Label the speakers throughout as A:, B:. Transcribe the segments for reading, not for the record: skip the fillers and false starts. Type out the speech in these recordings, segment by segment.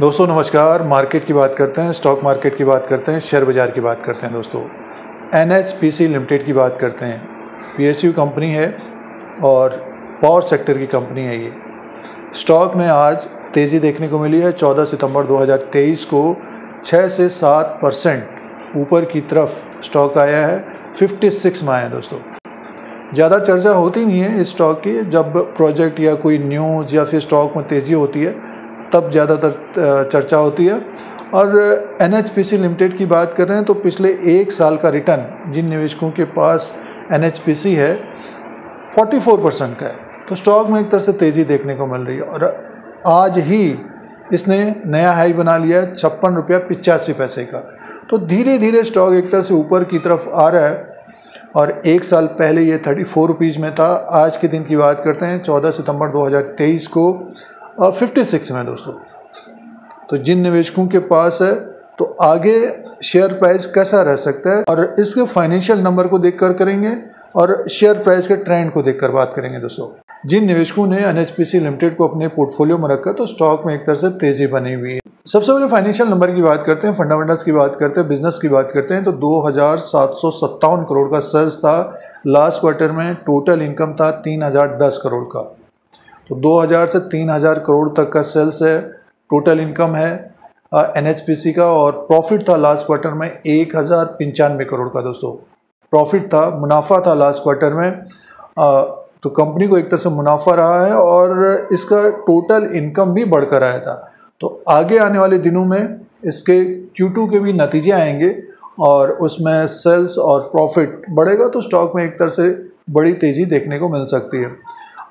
A: दोस्तों नमस्कार। मार्केट की बात करते हैं, स्टॉक मार्केट की बात करते हैं, शेयर बाज़ार की बात करते हैं। दोस्तों NHPC लिमिटेड की बात करते हैं। PSU कंपनी है और पावर सेक्टर की कंपनी है। ये स्टॉक में आज तेज़ी देखने को मिली है। 14 सितंबर 2023 को 6 से 7% ऊपर की तरफ स्टॉक आया है। 56 में आया दोस्तों। ज़्यादा चर्चा होती नहीं है इस स्टॉक की। जब प्रोजेक्ट या कोई न्यूज़ या फिर स्टॉक में तेज़ी होती है तब ज़्यादातर चर्चा होती है। और NHPC लिमिटेड की बात कर रहे हैं तो पिछले एक साल का रिटर्न जिन निवेशकों के पास NHPC है 44% का है। तो स्टॉक में एक तरह से तेज़ी देखने को मिल रही है और आज ही इसने नया हाई बना लिया है 56 रुपया 85 पैसे का। तो धीरे धीरे स्टॉक एक तरह से ऊपर की तरफ आ रहा है और एक साल पहले ये 34 रुपीज़ में था। आज के दिन की बात करते हैं 14 सितंबर 2023 को 56 में दोस्तों। तो जिन निवेशकों के पास है तो आगे शेयर प्राइस कैसा रह सकता है और इसके फाइनेंशियल नंबर को देखकर करेंगे और शेयर प्राइस के ट्रेंड को देखकर बात करेंगे दोस्तों। जिन निवेशकों ने NHPC लिमिटेड को अपने पोर्टफोलियो में रखा तो स्टॉक में एक तरह से तेज़ी बनी हुई है। सबसे पहले फाइनेंशियल नंबर की बात करते हैं, फंडामेंटल्स की बात करते हैं, बिजनेस की बात करते हैं। तो 2757 करोड़ का सेल्स था लास्ट क्वार्टर में। टोटल इनकम था 3010 करोड़ का। तो 2000 से 3000 करोड़ तक का सेल्स है, टोटल इनकम है NHPC का। और प्रॉफिट था लास्ट क्वार्टर में 1095 करोड़ का दोस्तों। प्रॉफिट था, मुनाफा था लास्ट क्वार्टर में। तो कंपनी को एक तरह से मुनाफा रहा है और इसका टोटल इनकम भी बढ़कर आया था। तो आगे आने वाले दिनों में इसके Q2 के भी नतीजे आएंगे और उसमें सेल्स और प्रॉफिट बढ़ेगा तो स्टॉक में एक तरह से बड़ी तेज़ी देखने को मिल सकती है।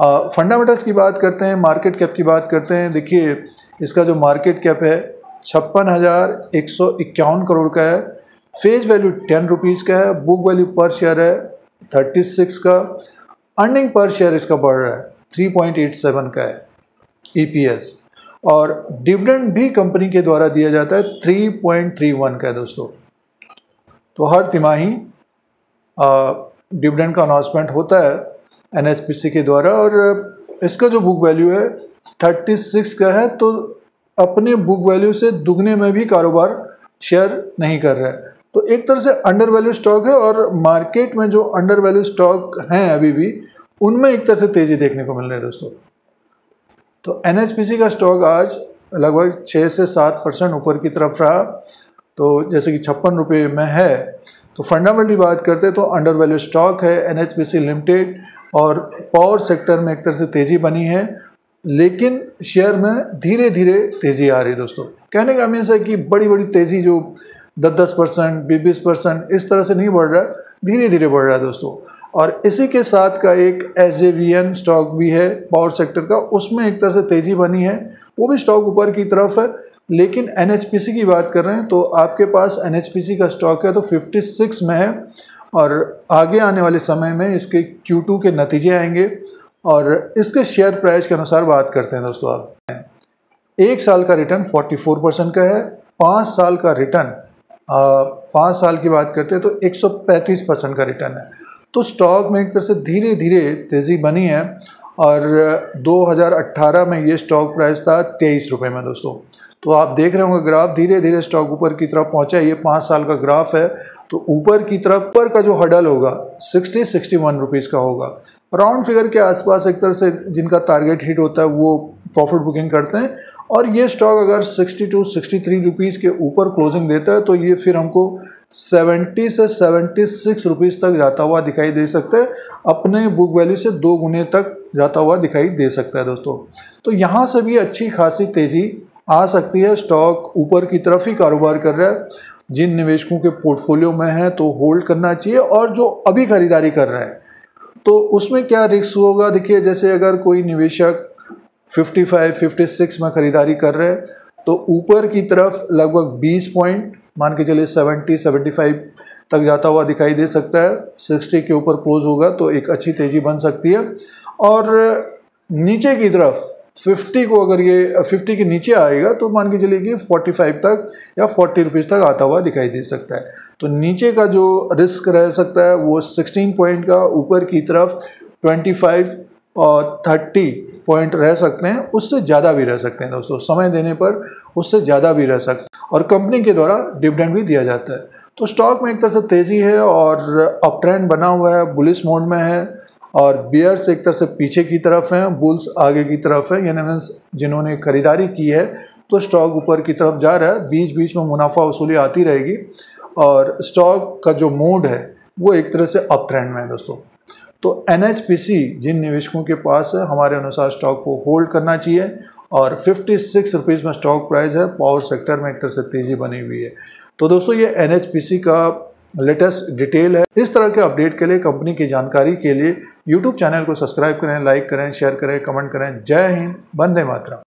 A: फंडामेंटल्स की बात करते हैं, मार्केट कैप की बात करते हैं। देखिए इसका जो मार्केट कैप है 56,151 करोड़ का है। फेस वैल्यू 10 रुपीज़ का है। बुक वैल्यू पर शेयर है 36 का। अर्निंग पर शेयर इसका बढ़ रहा है 3.87 का है EPS। और डिविडेंड भी कंपनी के द्वारा दिया जाता है 3.31 का है दोस्तों। तो हर तिमाही डिविडेंड का अनाउंसमेंट होता है NHPC के द्वारा और इसका जो बुक वैल्यू है 36 का है। तो अपने बुक वैल्यू से दुगने में भी कारोबार शेयर नहीं कर रहा है। तो एक तरह से अंडर वैल्यू स्टॉक है और मार्केट में जो अंडर वैल्यू स्टॉक हैं अभी भी उनमें एक तरह से तेज़ी देखने को मिल रही है दोस्तों। तो NHPC का स्टॉक आज लगभग 6 से 7% ऊपर की तरफ रहा। तो जैसे कि 56 रुपये में है। तो फंडामेंटली बात करते हैं तो अंडर वैल्यू स्टॉक है NHPC लिमिटेड और पावर सेक्टर में एक तरह से तेज़ी बनी है, लेकिन शेयर में धीरे धीरे तेज़ी आ रही है दोस्तों। कहने का मीन्स है कि बड़ी बड़ी तेज़ी जो 10% 20% इस तरह से नहीं बढ़ रहा है, धीरे धीरे बढ़ रहा है दोस्तों। और इसी के साथ का एक SJVN स्टॉक भी है पावर सेक्टर का, उसमें एक तरह से तेज़ी बनी है, वो भी स्टॉक ऊपर की तरफ है। लेकिन NHPC की बात कर रहे हैं तो आपके पास NHPC का स्टॉक है तो 56 में है और आगे आने वाले समय में इसके Q2 के नतीजे आएंगे और इसके शेयर प्राइस के अनुसार बात करते हैं दोस्तों। आप एक साल का रिटर्न 44% का है। 5 साल का रिटर्न 5 साल की बात करते हैं तो 135% का रिटर्न है। तो स्टॉक में एक तरह से धीरे धीरे तेज़ी बनी है और 2018 में ये स्टॉक प्राइस था 23 रुपये में दोस्तों। तो आप देख रहे होंगे ग्राफ, धीरे धीरे स्टॉक ऊपर की तरफ पहुंचा है। ये 5 साल का ग्राफ है। तो ऊपर की तरफ पर का जो हडल होगा 60-61 रुपीज़ का होगा। राउंड फिगर के आसपास एक तरह से जिनका टारगेट हिट होता है वो प्रॉफिट बुकिंग करते हैं। और ये स्टॉक अगर 62-63 रुपीज़ के ऊपर क्लोजिंग देता है तो ये फिर हमको 70 से 76 रुपीज़ तक जाता हुआ दिखाई दे सकता है। अपने बुक वैल्यू से 2 गुने तक जाता हुआ दिखाई दे सकता है दोस्तों। तो यहाँ से भी अच्छी खासी तेज़ी आ सकती है। स्टॉक ऊपर की तरफ ही कारोबार कर रहा है। जिन निवेशकों के पोर्टफोलियो में है तो होल्ड करना चाहिए। और जो अभी खरीदारी कर रहा है तो उसमें क्या रिस्क होगा, देखिए जैसे अगर कोई निवेशक 55-56 में खरीदारी कर रहे हैं तो ऊपर की तरफ लगभग 20 पॉइंट मान के चलिए 70-75 तक जाता हुआ दिखाई दे सकता है। 60 के ऊपर क्लोज होगा तो एक अच्छी तेज़ी बन सकती है। और नीचे की तरफ 50 को अगर ये 50 के नीचे आएगा तो मान के चलिए कि 45 तक या 40 रुपीज़ तक आता हुआ दिखाई दे सकता है। तो नीचे का जो रिस्क रह सकता है वो 16 पॉइंट का, ऊपर की तरफ 25 और 30 पॉइंट रह सकते हैं, उससे ज़्यादा भी रह सकते हैं दोस्तों। समय देने पर उससे ज़्यादा भी रह सकते हैं और कंपनी के द्वारा डिविडेंड भी दिया जाता है। तो स्टॉक में एक तरह से तेज़ी है और अप ट्रेंड बना हुआ है, बुलिश मोड में है और बियर्स एक तरह से पीछे की तरफ हैं, बुल्स आगे की तरफ है, यानी मीन्स जिन्होंने खरीदारी की है तो स्टॉक ऊपर की तरफ जा रहा है। बीच बीच में मुनाफा वसूली आती रहेगी और स्टॉक का जो मूड है वो एक तरह से अप ट्रेंड में है दोस्तों। तो NHPC जिन निवेशकों के पास है, हमारे अनुसार स्टॉक को होल्ड करना चाहिए और 56 रुपीज़ में स्टॉक प्राइस है। पावर सेक्टर में एक तरह से तेज़ी बनी हुई है। तो दोस्तों ये NHPC का लेटेस्ट डिटेल है। इस तरह के अपडेट के लिए, कंपनी की जानकारी के लिए यूट्यूब चैनल को सब्सक्राइब करें, लाइक करें, शेयर करें, कमेंट करें। जय हिंद, वंदे मातरम।